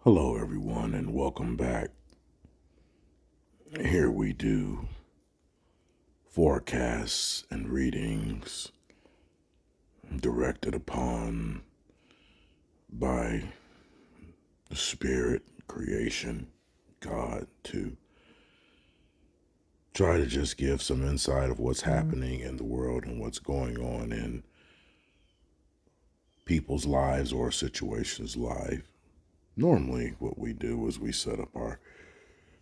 Hello, everyone, and welcome back. Here we do forecasts and readings directed upon by the Spirit, creation, God, to try to just give some insight of what's happening in the world and what's going on in people's lives or situations' life. Normally, what we do is we set up our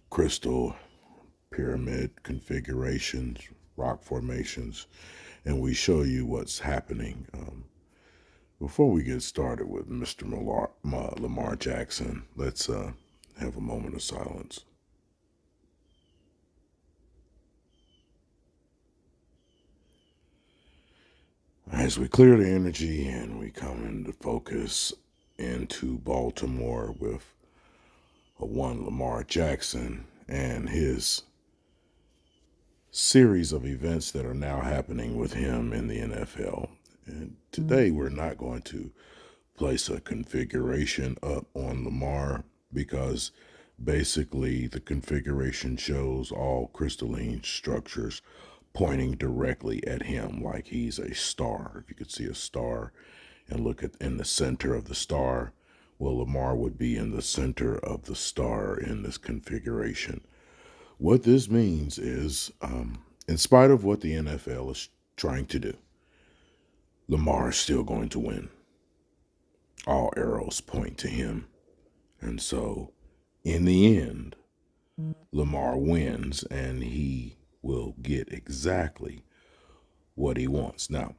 crystal pyramid configurations, rock formations, and we show you what's happening. Before we get started with Mr. Lamar Jackson, let's have a moment of silence. As we clear the energy and we come into focus into Baltimore with a one Lamar Jackson and his series of events that are now happening with him in the NFL. And today we're not going to place a configuration up on Lamar because basically the configuration shows all crystalline structures pointing directly at him like he's a star. If you could see a star and look at in the center of the star, well, Lamar would be in the center of the star in this configuration. What this means is, in spite of what the NFL is trying to do, Lamar is still going to win. All arrows point to him. And so, in the end, Lamar wins and he will get exactly what he wants. Now,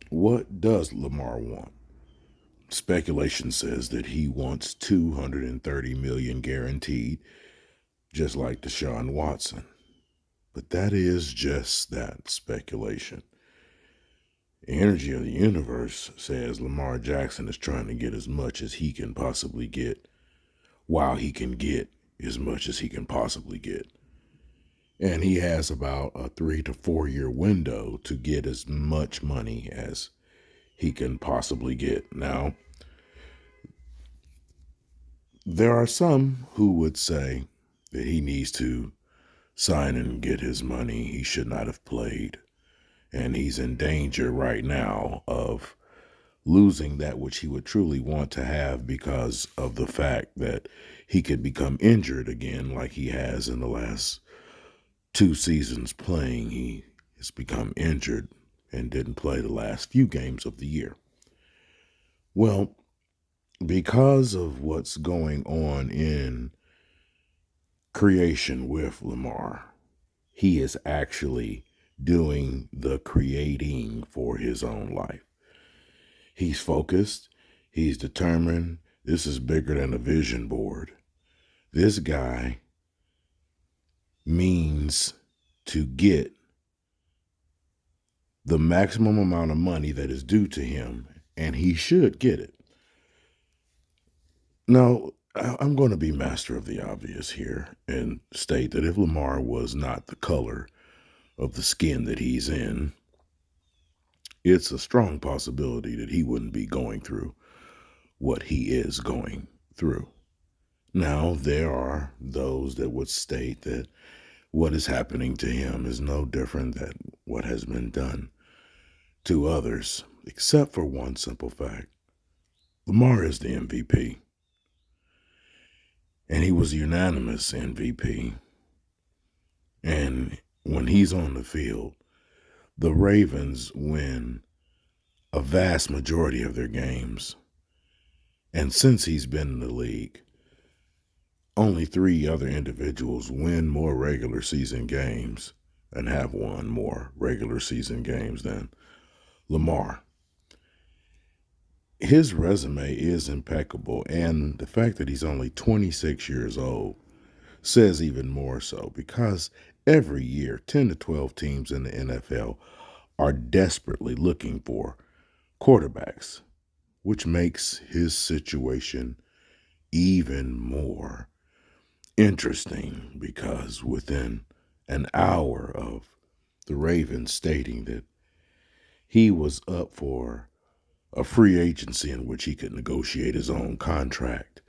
what does Lamar want? Speculation says that he wants 230 million guaranteed, just like Deshaun Watson. But that is just that, speculation. The energy of the universe says Lamar Jackson is trying to get as much as he can possibly get while he can get as much as he can possibly get. And he has about a 3 to 4 year window to get as much money as he can possibly get. Now, there are some who would say that he needs to sign and get his money. He should not have played. And he's in danger right now of losing that which he would truly want to have because of the fact that he could become injured again like he has in the last 2 seasons playing. He has become injured and didn't play the last few games of the year. Well, because of what's going on in creation with Lamar, he is actually doing the creating for his own life. He's focused. He's determined. This is bigger than a vision board. This guy means to get the maximum amount of money that is due to him, and he should get it. Now, I'm going to be master of the obvious here and state that if Lamar was not the color of the skin that he's in, it's a strong possibility that he wouldn't be going through what he is going through. Now, there are those that would state that what is happening to him is no different than what has been done to others, except for one simple fact. Lamar is the MVP, and he was a unanimous MVP. And when he's on the field, the Ravens win a vast majority of their games. And since he's been in the league, only 3 other individuals win more regular season games and have won more regular season games than Lamar. His resume is impeccable, and the fact that he's only 26 years old says even more so because every year 10 to 12 teams in the NFL are desperately looking for quarterbacks, which makes his situation even more interesting because within an hour of the Ravens stating that he was up for a free agency in which he could negotiate his own contract,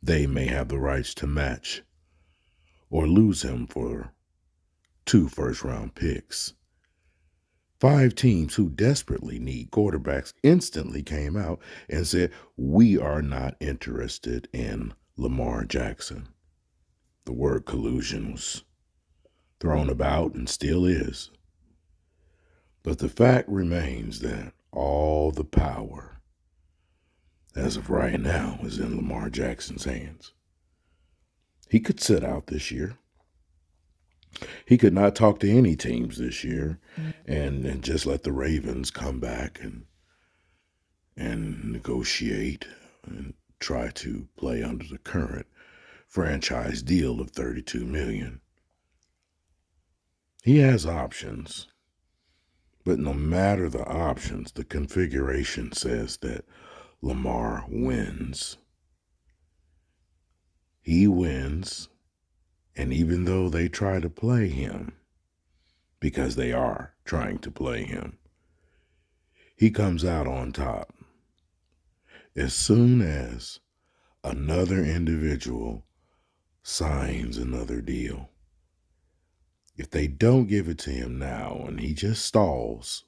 they may have the rights to match or lose him for 2 first-round picks. 5 teams who desperately need quarterbacks instantly came out and said, we are not interested in Lamar Jackson. The word collusion was thrown about and still is. But the fact remains that all the power, as of right now, is in Lamar Jackson's hands. He could sit out this year. He could not talk to any teams this year and just let the Ravens come back and negotiate and try to play under the current franchise deal of $32 million. He has options, but no matter the options, the configuration says that Lamar wins. He wins, and even though they try to play him, because they are trying to play him, he comes out on top. As soon as another individual signs another deal, if they don't give it to him now and he just stalls,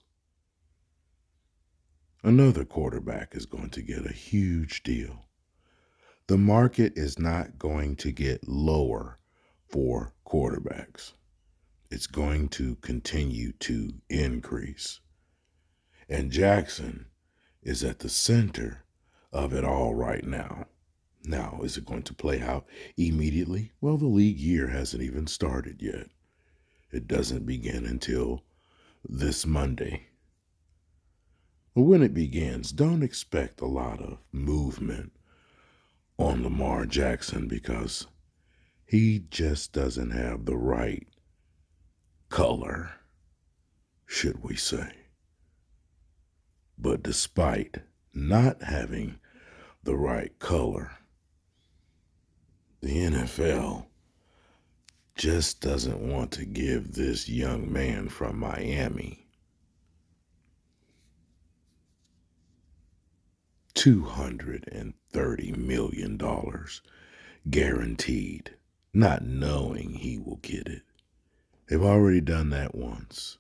another quarterback is going to get a huge deal. The market is not going to get lower for quarterbacks. It's going to continue to increase. And Jackson is at the center of it all right now. Now, is it going to play out immediately? Well, the league year hasn't even started yet. It doesn't begin until this Monday. But when it begins, don't expect a lot of movement on Lamar Jackson because he just doesn't have the right color, should we say. But despite not having the right color, the NFL just doesn't want to give this young man from Miami $230 million guaranteed, not knowing he will get it. They've already done that once.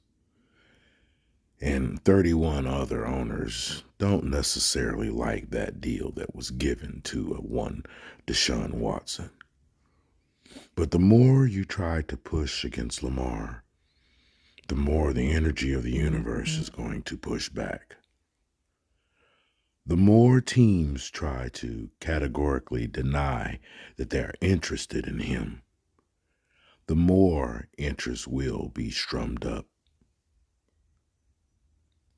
And 31 other owners don't necessarily like that deal that was given to one Deshaun Watson. But the more you try to push against Lamar, the more the energy of the universe is going to push back. The more teams try to categorically deny that they are interested in him, the more interest will be strummed up.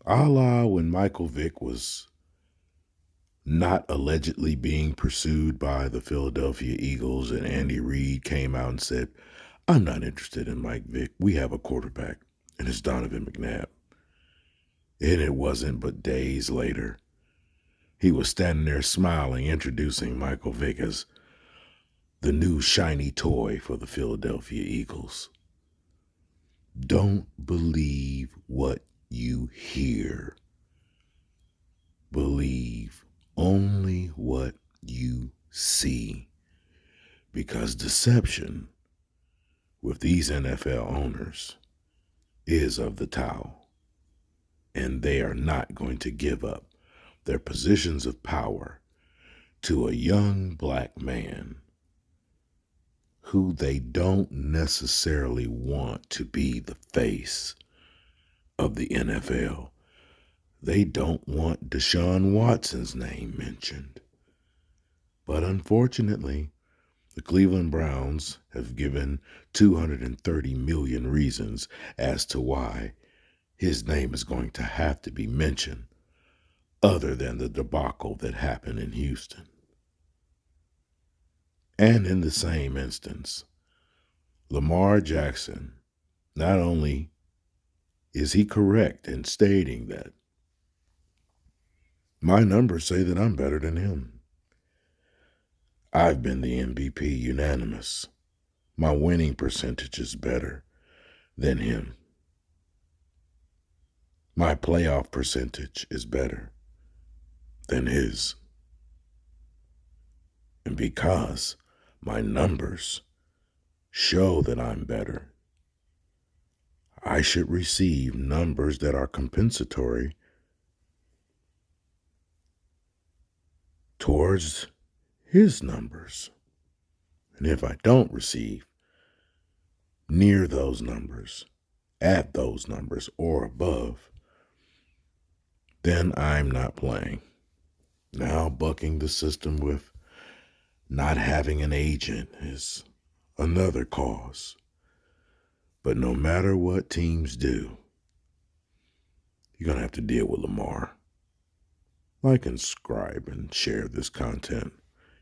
A la when Michael Vick was not allegedly being pursued by the Philadelphia Eagles and Andy Reid came out and said, I'm not interested in Mike Vick. We have a quarterback, and it's Donovan McNabb. And it wasn't but days later, he was standing there smiling, introducing Michael Vick as the new shiny toy for the Philadelphia Eagles. Don't believe what you hear. Believe only what you see. Because deception with these NFL owners is of the towel. And they are not going to give up their positions of power to a young black man who they don't necessarily want to be the face of the NFL. They don't want Deshaun Watson's name mentioned. But unfortunately, the Cleveland Browns have given 230 million reasons as to why his name is going to have to be mentioned, other than the debacle that happened in Houston. And in the same instance, Lamar Jackson, not only is he correct in stating that my numbers say that I'm better than him. I've been the MVP unanimous. My winning percentage is better than him. My playoff percentage is better than his. And because my numbers show that I'm better, I should receive numbers that are compensatory towards his numbers. And if I don't receive near those numbers, at those numbers, or above, then I'm not playing. Now, bucking the system with not having an agent is another cause. But no matter what teams do, you're going to have to deal with Lamar. Like and subscribe and share this content.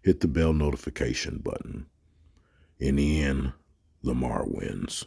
Hit the bell notification button. In the end, Lamar wins.